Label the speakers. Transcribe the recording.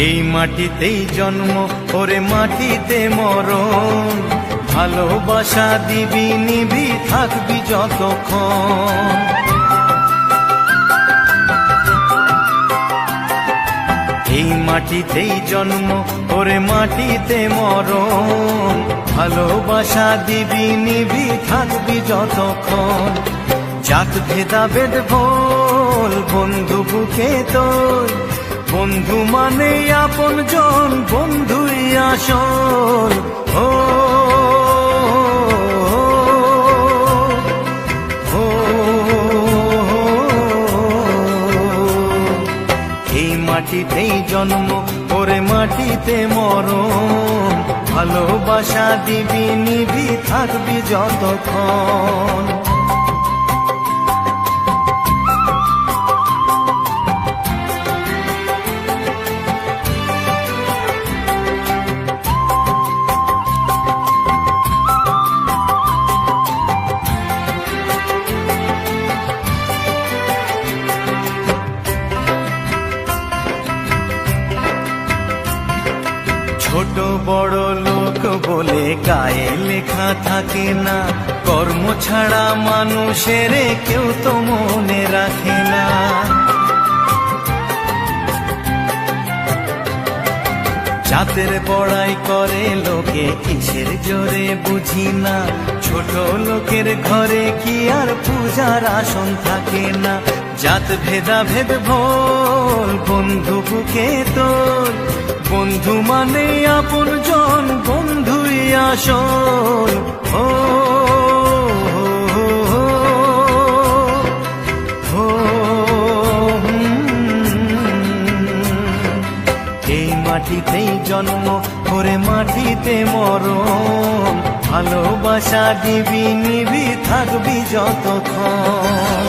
Speaker 1: এই মাটিতেই জন্ম ওরে মাটিতে মরণ, ভালোবাসা দিবি নিবি থাকবি যতক্ষণ। এই মাটিতেই জন্ম ওরে মাটিতে মরণ, ভালোবাসা দিবি নিবি থাকবি যতক্ষণ। জাত ভেদাভেদ ভোল বন্ধু বুকে তোর, বন্ধু মানে আপন জন বন্ধুই আসল। ও এই মাটিতেই জন্ম ওরে মাটিতে মরণ, ভালোবাসা দিবি নিবি থাকবি যতক্ষণ। ছোট বড় লোক বলে গায়ে লেখা থাকে না, কর্ম ছাড়া মানুষের কেউ তো মনে রাখে না। জাতের বড়াই করে লোকে কিসের জোরে বুঝি না, ছোট লোকের ঘরে কি আর পূজার আসন থাকে না। জাত ভেদাভেদ ভোল বন্ধু বুকে তোর, বন্ধু মানে আপন জন বন্ধুই আসল। ও এই মাটিতেই জন্ম ওরে মাটিতে মরণ, ভালোবাসা দিবি নিবি থাকবি যতক্ষণ।